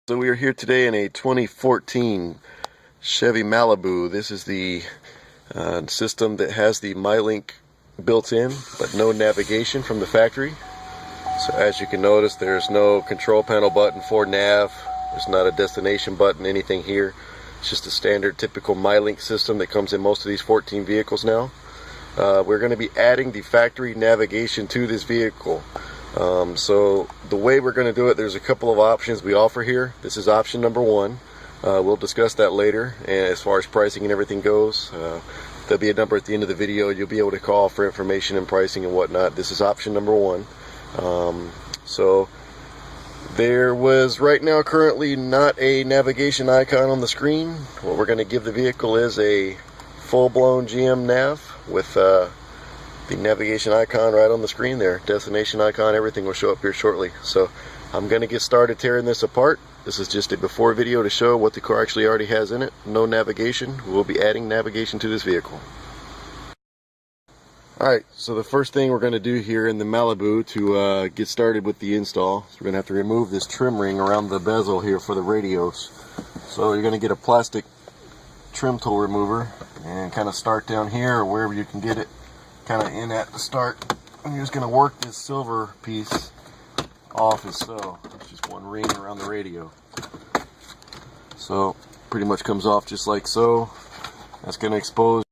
So we are here today in a 2014 Chevy Malibu. This is the system that has the MyLink built in, but no navigation from the factory. So as you can notice, there's no control panel button for nav. There's not a destination button, anything here. It's just a standard typical MyLink system that comes in most of these 14 vehicles now. We're going to be adding the factory navigation to this vehicle. So the way we're going to do it, there's a couple of options we offer here. This is option number one. We'll discuss that later, and as far as pricing and everything goes, there'll be a number at the end of the video. You'll be able to call for information and pricing and whatnot. This is option number one. So there was right now currently not a navigation icon on the screen. What we're going to give the vehicle is a full-blown GM nav with the navigation icon right on the screen there. Destination icon, everything will show up here shortly. So I'm going to get started tearing this apart. This is just a before video to show what the car actually already has in it. No navigation. We'll be adding navigation to this vehicle. Alright, so the first thing we're going to do here in the Malibu to get started with the install is we're going to have to remove this trim ring around the bezel here for the radios. So you're going to get a plastic trim tool remover and kind of start down here or wherever you can get it kind of in at the start. And you're just going to work this silver piece off as so. It's just one ring around the radio. So pretty much comes off just like so. That's going to expose.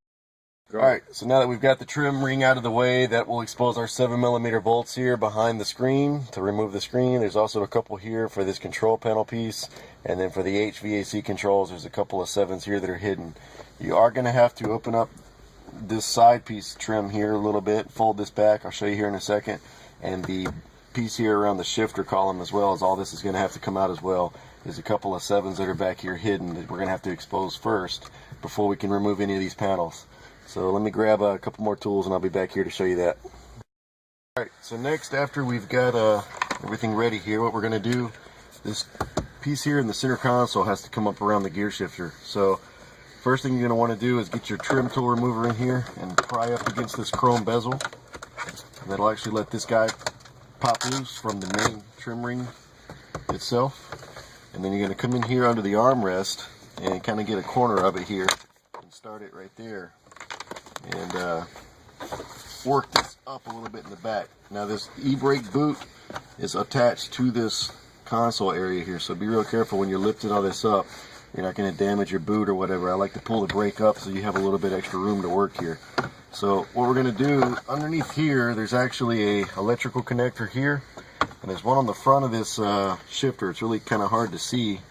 Alright, so now that we've got the trim ring out of the way, that will expose our 7mm bolts here behind the screen to remove the screen. There's also a couple here for this control panel piece, and then for the HVAC controls there's a couple of 7s here that are hidden. You are going to have to open up this side piece trim here a little bit, fold this back, I'll show you here in a second, and the piece here around the shifter column as well, as all this is going to have to come out as well. There's a couple of 7s that are back here hidden that we're going to have to expose first before we can remove any of these panels. So let me grab a couple more tools and I'll be back here to show you that. Alright, so next, after we've got everything ready here, what we're going to do, this piece here in the center console has to come up around the gear shifter. So first thing you're going to want to do is get your trim tool remover in here and pry up against this chrome bezel. And that'll actually let this guy pop loose from the main trim ring itself. And then you're going to come in here under the armrest and kind of get a corner of it here and start it right there. And work this up a little bit in the back. Now this e-brake boot is attached to this console area here, so be real careful when you're lifting all this up. You're not going to damage your boot or whatever. I like to pull the brake up so you have a little bit extra room to work here. So what we're going to do, underneath here there's actually a electrical connector here, and there's one on the front of this shifter. It's really kind of hard to see,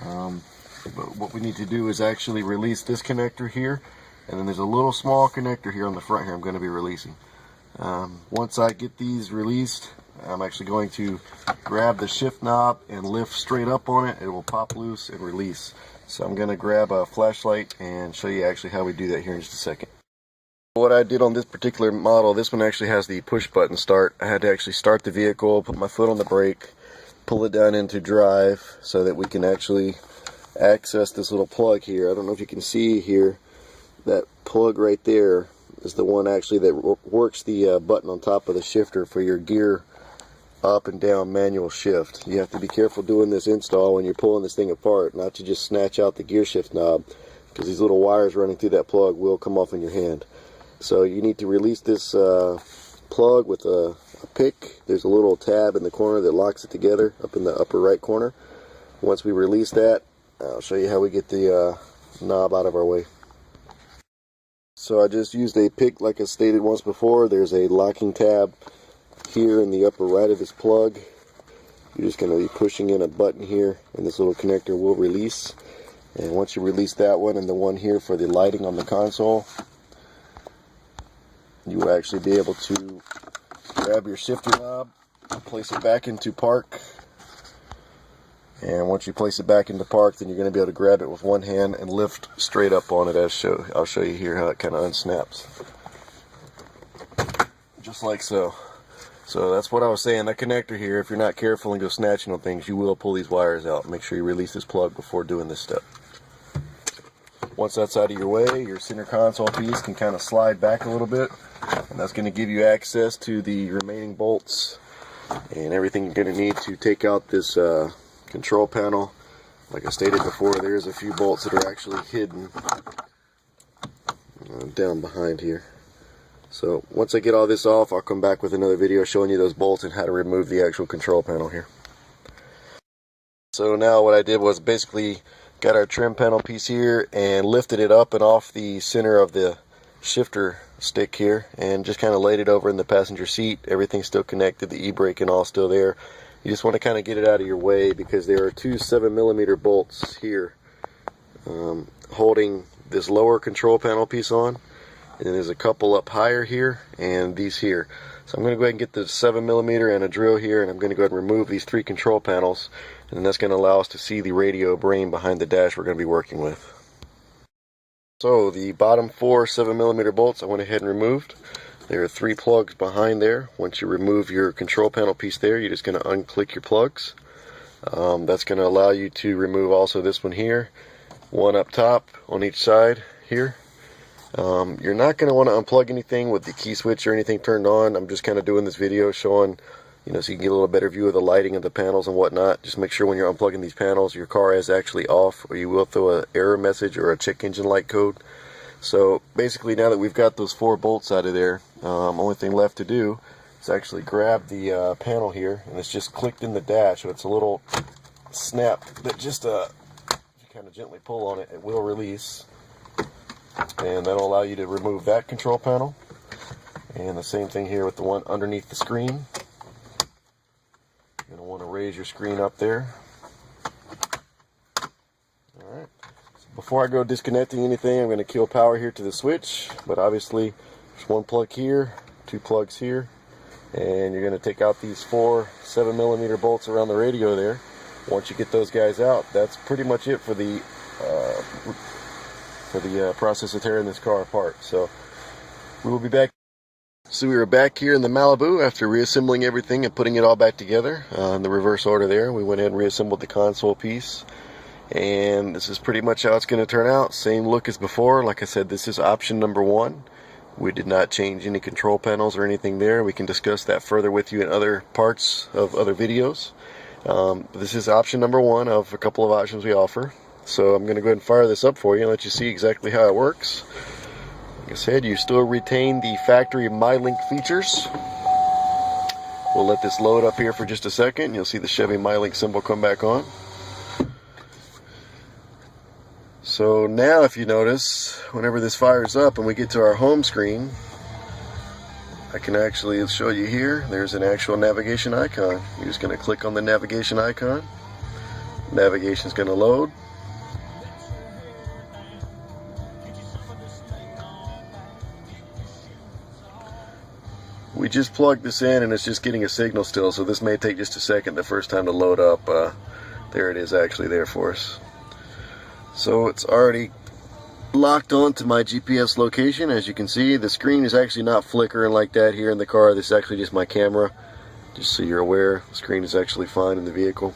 but what we need to do is actually release this connector here. And then there's a little small connector here on the front here I'm going to be releasing. Once I get these released, I'm actually going to grab the shift knob and lift straight up on it. It will pop loose and release. So I'm going to grab a flashlight and show you actually how we do that here in just a second. What I did on this particular model, this one actually has the push button start. I had to actually start the vehicle, put my foot on the brake, pull it down into drive so that we can actually access this little plug here. I don't know if you can see here. That plug right there is the one actually that works the button on top of the shifter for your gear up and down manual shift. You have to be careful doing this install when you're pulling this thing apart, not to just snatch out the gear shift knob, because these little wires running through that plug will come off in your hand. So you need to release this plug with a pick. There's a little tab in the corner that locks it together up in the upper right corner. Once we release that, I'll show you how we get the knob out of our way. So I just used a pick like I stated once before. There's a locking tab here in the upper right of this plug. You're just going to be pushing in a button here and this little connector will release. And once you release that one and the one here for the lighting on the console, you will actually be able to grab your shifter knob, place it back into park. And once you place it back into park, then you're going to be able to grab it with one hand and lift straight up on it. I'll show you here how it kind of unsnaps. Just like so. So that's what I was saying. That connector here, if you're not careful and go snatching on things, you will pull these wires out. Make sure you release this plug before doing this step. Once that's out of your way, your center console piece can kind of slide back a little bit. And that's going to give you access to the remaining bolts and everything you're going to need to take out this control panel Like I stated before, there's a few bolts that are actually hidden down behind here. So once I get all this off, I'll come back with another video showing you those bolts and how to remove the actual control panel here. So now what I did was basically got our trim panel piece here and lifted it up and off the center of the shifter stick here and just kind of laid it over in the passenger seat. Everything's still connected, the e-brake and all still there. You just want to kind of get it out of your way because there are two 7mm bolts here holding this lower control panel piece on, and then there's a couple up higher here and these here. So I'm going to go ahead and get the 7mm and a drill here, and I'm going to go ahead and remove these three control panels, and that's going to allow us to see the radio brain behind the dash we're going to be working with. So the bottom four 7mm bolts I went ahead and removed. There are three plugs behind there. Once you remove your control panel piece there, you're just going to unclick your plugs. That's going to allow you to remove also this one here, one up top on each side here. You're not going to want to unplug anything with the key switch or anything turned on. I'm just kind of doing this video showing, so you can get a little better view of the lighting of the panels and whatnot. Just make sure when you're unplugging these panels, your car is actually off, or you will throw an error message or a check engine light code. So basically, now that we've got those four bolts out of there, only thing left to do is actually grab the panel here, and it's just clicked in the dash. So it's a little snap that just if you kind of gently pull on it, it will release. And that'll allow you to remove that control panel. And the same thing here with the one underneath the screen. You're going to want to raise your screen up there. Alright. So before I go disconnecting anything, I'm going to kill power here to the switch. But obviously, there's one plug here, two plugs here. And you're going to take out these four 7mm bolts around the radio there. Once you get those guys out, that's pretty much it for the process of tearing this car apart. So we will be back. So we were back here in the Malibu after reassembling everything and putting it all back together in the reverse order there. We went ahead and reassembled the console piece, and this is pretty much how it's going to turn out. Same look as before. Like I said, this is option number one. We did not change any control panels or anything there. We can discuss that further with you in other parts of other videos. This is option number one of a couple of options we offer. So I'm going to go ahead and fire this up for you and let you see exactly how it works. Like I said, you still retain the factory MyLink features. We'll let this load up here for just a second. You'll see the Chevy MyLink symbol come back on. So now if you notice, whenever this fires up and we get to our home screen, I can actually show you here. There's an actual navigation icon. You're just going to click on the navigation icon. Navigation is going to load. We just plugged this in and it's just getting a signal still, so this may take just a second the first time to load up. There it is actually there for us. So it's already locked on to my GPS location. As you can see, the screen is actually not flickering like that here in the car. This is actually just my camera, just so you're aware. The screen is actually fine in the vehicle.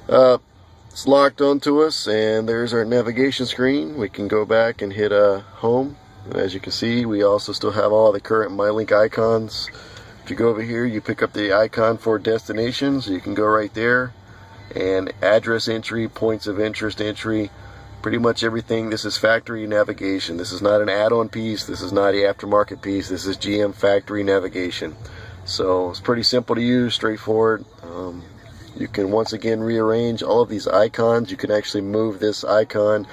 It's locked onto us, and there's our navigation screen. We can go back and hit home. As you can see, we also still have all the current MyLink icons. If you go over here, you pick up the icon for destinations. You can go right there, and address entry, points of interest entry, pretty much everything. This is factory navigation. This is not an add-on piece. This is not the aftermarket piece. This is GM factory navigation. So it's pretty simple to use, straightforward. You can once again rearrange all of these icons. You can actually move this icon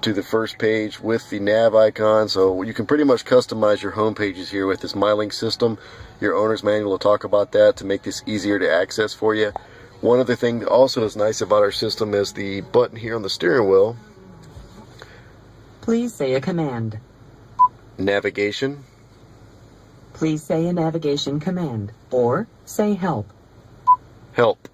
to the first page with the nav icon, so you can pretty much customize your home pages here with this MyLink system. Your owner's manual will talk about that to make this easier to access for you. One other thing that also is nice about our system is the button here on the steering wheel. Please say a command. Navigation. Please say a navigation command, or say help. Help.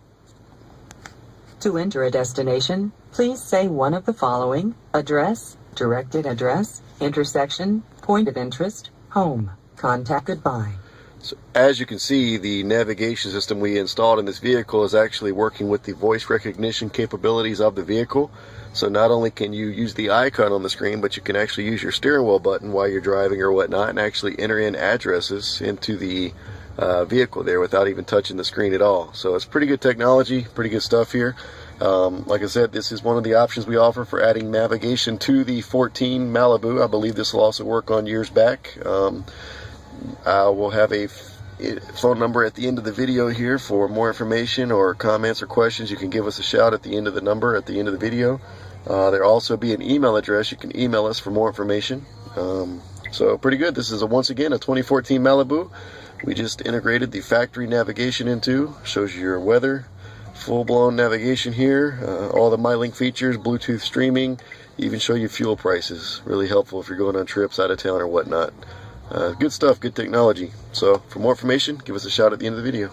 To enter a destination, please say one of the following: address, directed address, intersection, point of interest, home, contact, goodbye. So as you can see, the navigation system we installed in this vehicle is actually working with the voice recognition capabilities of the vehicle. So not only can you use the icon on the screen, but you can actually use your steering wheel button while you're driving or whatnot and actually enter in addresses into the vehicle there without even touching the screen at all. So it's pretty good technology, pretty good stuff here. Like I said, this is one of the options we offer for adding navigation to the 14 Malibu. I believe this will also work on years back. I will have a phone number at the end of the video here for more information or comments or questions. You can give us a shout at the end of the number at the end of the video. There'll also be an email address. You can email us for more information. So pretty good. This is once again a 2014 Malibu. We just integrated the factory navigation into. Shows you your weather, full-blown navigation here, all the MyLink features, Bluetooth streaming, even show you fuel prices. Really helpful if you're going on trips out of town or whatnot. Good stuff, good technology. So for more information, give us a shout at the end of the video.